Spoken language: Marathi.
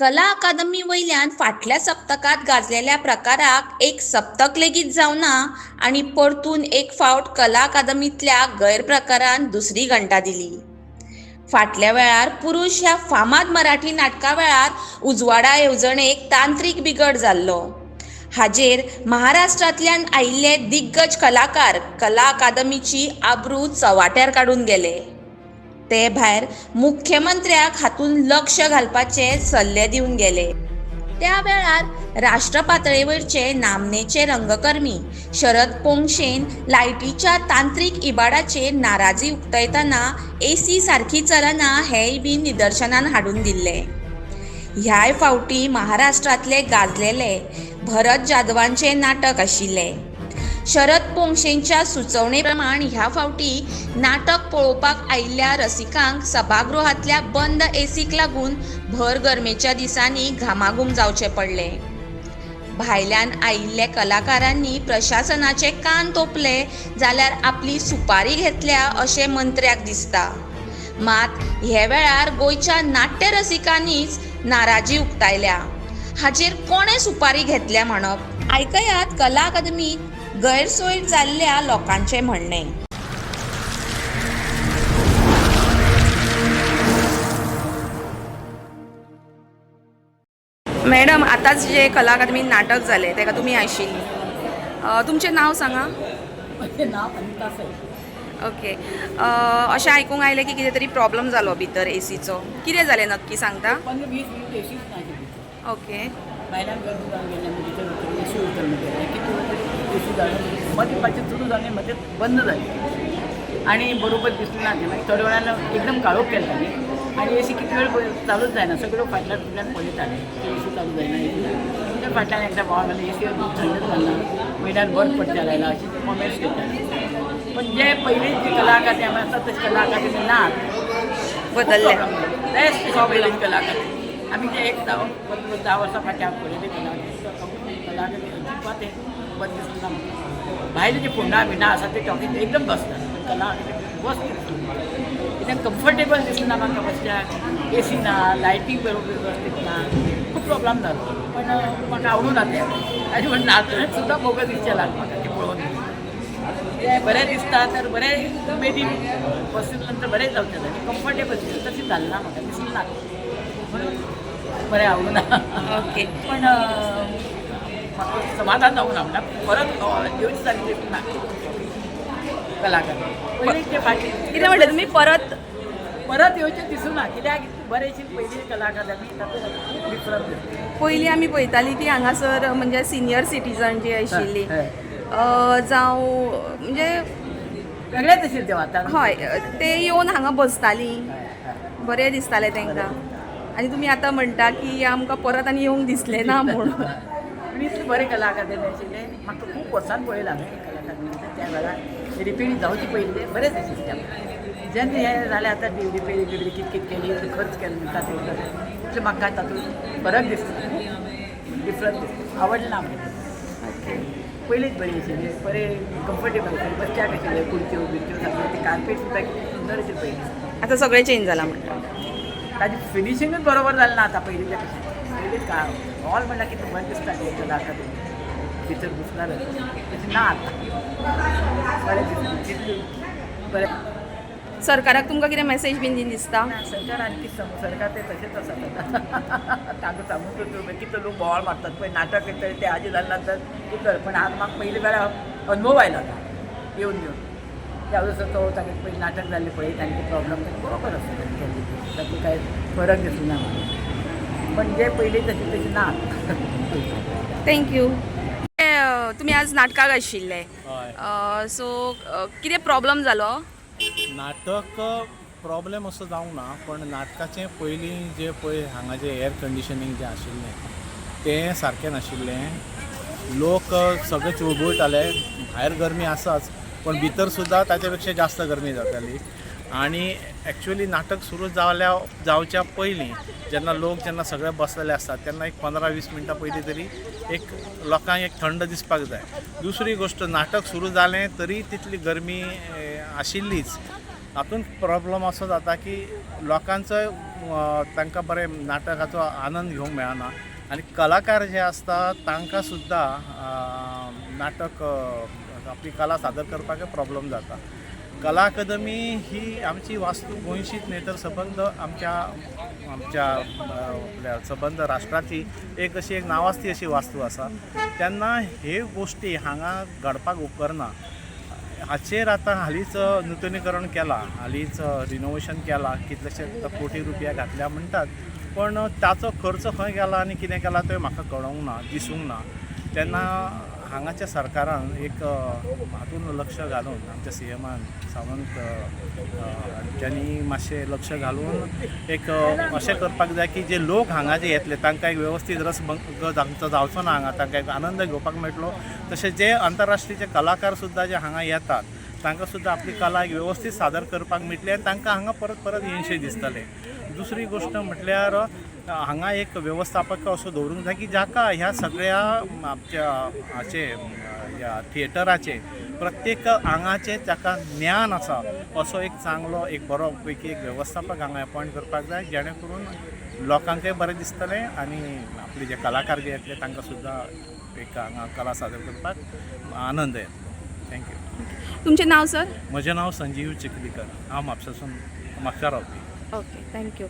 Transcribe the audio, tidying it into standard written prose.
कला अकादमी वयल्यान फाटल्या सप्तकात गाजलेल्या प्रकाराक एक सप्तक लेगीत जावना आणि परतून एक फावट कला अकादमींतल्या गैरप्रकारान दुसरी घंटा दिली. फाटल्या वेळार पुरुष ह्या फामाद मराठी नाटका वेळार उजवाडा येवजणेक तांत्रीक बिगड जाल्लो. हाजेर महाराष्ट्रांतल्यान आयिल्ले दिग्गज कलाकार कला अकादमीची आबरू चव्हाट्यार काडून गेले. ते भायर मुख्यमंत्र्याक हातूंत लक्ष घालपाचे सल्ले दिवन गेले. त्या वेळार राष्ट्र पातळीवरचे नामनेचे रंगकर्मी शरद पोंक्षेन लायटीच्या तांत्रीक इबाडाचेर नाराजी उक्तायतना एसी सारखी चलना हेंय बी निदर्शनान हाडून दिल्ले. ह्याय फावटी महाराष्ट्रांतले गाजलेले भरत जाधवांचे नाटक आशिल्ले. शरद पोंक्षेंच्या सुचोवणे प्रमाण ह्या फावटी नाटक पळोवपाक आयिल्ल्या रसिकांक सभागृहांतल्या बंद एसीक लागून भर गरमेच्या दिसांनी घामाघूम जावचे पडले. भायल्यान आयिल्ल्या कलाकारांनी प्रशासनाचे कान तोपले जाल्यार आपली सुपारी घेतल्या अशें मंत्र्याक दिसता. मात हे वेळार गोंयच्या नाट्य रसिकांनीच नाराजी उक्तायल्या. हाचेर कोणे सुपारी घेतल्या म्हणप आयकयात कला अकादमीत गैरसोय जाल्ल्या लोकांचे म्हणणे. मॅडम, आताच जे कला अकादमीत नाटक जालें तेका तुमी आशिल्ली, तुमचें नांव सांगा. म्हजें नांव अनिता सै. ओके. अशें आयकूंक आयलें की कितें तरी प्रॉब्लम जालो भितर एसीचो. कितें जालें नक्की सांगता? 15-20 मिनिट एसीच नाही. ओके. भायल्यान गर्दी जावन गेले भितर एसी उतरले गेले किती एसी जालें मदीं पाचें सुरू जालें मदीं बंद जालें आनी बरोबर दिसलें ना. मागीर थोड्या वेळान एकदम काळोख केलो आनी एसी किती वेळ चालूच जायना. सगळ्यो फाटल्यान फुटल्यान पळयताले की एसी चालू जायना एसी फाटल्यान एकदा भाव घालून एसी थंडच घालना वयल्यान बंद पडटा लायला अशी कॉमेंट्स करताले. पण जे पयलीं जी कला अकादमी आसा तशी कला अकादमी ना बदलले. बेस्ट पयलीं कला अकादमी आमी जे एक 10 वर्सां फाटल्यान पळयली कला अकादमी अजिबात बंद दिसना. भायले जे फोंडा बिंडा आसा ते टॉकींग एकदम बसता. कला अकादमी बस कित्याक कम्फर्टेबल दिसना म्हाका बसच्याक. एसी ना, लायटींग बरोबर व्यवस्थीत ना, खूब प्रॉब्लम जालो. पण म्हाका आवडूना तें आनी म्हण नाटक सुद्दां बोगस दिसचें लागलें म्हाका तें पळोवन. तें बरें दिसता तर बरें उमेदीन बसीन नंतर बरें जावचें जाय. कम्फर्टेबल दिसता तशें जालें ना म्हाका दिसना म्हणून बरें आवडूना. ओके. पण म्हाका समाधान जावना म्हणटा परत येवची सारकी दिसना कलाकार. पयलीं ते फाटी कितें म्हणलें तुमी? परत येवचें दिसना कित्याक बरेंशी पयलीं कला अकादमी तातूंत डिफरंट. पयलीं आमी पळयतालीं की हांगासर म्हणजे सिनियर सिटीजन जी आशिल्ली जावं म्हणजे वेगळेच आशिल्लें तें वातावरण. हय, ते येवन हांगा बसतालीं, बरें दिसतालें तांकां. आनी तुमी आतां म्हणटा की आमकां परत आनी येवंक दिसलें ना म्हणून. आनी इतलें बरें कला अकादमी आशिल्लें. म्हाका खूब वर्सान पळयलां हांवें कला अकादमी. त्या वेळार रिपेरी जावची पयली बरेंच आशिल्लें. जेन्ना हें जालें आतां रिपेरी कितें केली खर्च केलो म्हणटा ते म्हाका तातूंत फरक दिसता. डिफरंट दिसता. आवडना म्हाका. पयलींच बरी आशिल्ली, बरें कम्फर्टेबल आशिल्लें. बसच्याक आशिल्ले खुर्च्यो बिर्च्यो सगळें ते कार्पेट सुद्दां कितें सुंदर आशिल्लें पयलीं. आतां सगळें चेंज जालां म्हणटा. ताजी फिनिशींगूच बरोबर जालें ना आतां पयलींच्या कशें. पयलींच का हॉल म्हणल्यार कितें बरें दिसता कला अकादमी भितर घुसल्यार तशें ना आतां. बरें दिसता तितलें बरें. सरकाराक तुमकां कितें मॅसेज बीन दी दिसता? सरकार आनी कितें सांगू, सरकार ते तशेंच आसा तांकां सांगून कितें लोक बोवाळ मारतात पळय नाटक येता ते हाजे जालें नंतर कितें. पण आज म्हाका पयलीं वेळार अनुभव आयलो येवन त्या दिसा तो तागे पयलीं नाटक जाल्लें पळय तांचे प्रॉब्लम बरोबर आसा तातूंत कांय फरक दिसना म्हाका. पण जे पयलीं तशें तशें ना. थँक्यू. तुमी आज नाटकाक आशिल्ले, सो कितें प्रॉब्लम जालो? नाटक प्रॉब्लेम असो जावंक ना. पण नाटकाचें पयलीं जे पळय हांगा जे एअर कंडिशनींग जें आशिल्लें तें सारकें नाशिल्लें. लोक सगळे चुळबुळटाले. भायर गरमी आसाच पण भितर सुद्दां ताचे पेक्षा जास्त गरमी जाताली. आनी एक्चुअली नाटक सुरू जावच्या पयलीं जेन्ना सगळे बसलेले असतात तेन्ना एक 15-20 मिनटां पयलीं तरी एक लोकांक एक थंड दिसपाक जाय. दुसरी गोष्ट, नाटक सुरू जालें तरी तितली गरमी आशिल्लीच. हातूंत प्रॉब्लम असो जाता की लोकांचो तांकां बरें नाटकाचो आनंद घेवंक मेळना आनी कलाकार जे आसता तांकां सुद्दां नाटक आपली कला सादर करपाक प्रॉब्लम जाता. कला अकादमी ही आमची वास्तू गोंयचीच न्ही तर सबंद आमच्या सबंद राष्ट्राची एक नांवाजती अशी वास्तू आसा. तेन्ना हे गोश्टी हांगा घडपाक उपकरना. हाचेर आतां हालींच नूतनीकरण केलां, हालींच रिनोवेशन केलां, कितलेशे कोटी रुपया घातल्या म्हणटात, पण ताचो खर्च खंय गेला आनी कितें केला तें म्हाका कळोंक ना, दिसूंक ना. तेन्ना हांगाच्या सरकारान एक हातून लक्ष घालून आमच्या सीएमान सावंत हांच्यांनी मातशें लक्ष घालून एक अशें करपाक जाय की जे लोक हांगा जे येतले तांकां एक वेवस्थीत रसभंग तांचो जावचो ना हांगा, तांकां एक आनंद घेवपाक मेळटलो. तशें जे आंतरराष्ट्रीय कलाकार सुद्दां जे हांगा येतात तांकां सुद्दां आपली कला एक वेवस्थीत सादर करपाक मेळटली आनी तांकां हांगा परत परत येवचें दिसतलें. दुसरी गोश्ट म्हटल्यार हांगा एक वेवस्थापक असो दवरूंक जाय की जाका ह्या सगळ्या आमच्या हाचे ह्या थिएटराचे प्रत्येक आंगाचे ताका ज्ञान आसा असो एक चांगलो एक बरो पैकी एक वेवस्थापक हांगा अपॉयंट करपाक जाय, जेणे करून लोकांकय बरें दिसतलें आनी आपले जे कलाकार जे येतले तांकां सुद्दां एक हांगा कला सादर करपाक आनंद येतलो. थँक्यू. तुमचें नाव सर? म्हजें नांव संजीव चिखलीकर. हांव म्हापशासून म्हापशा रावपी. Okay, thank you.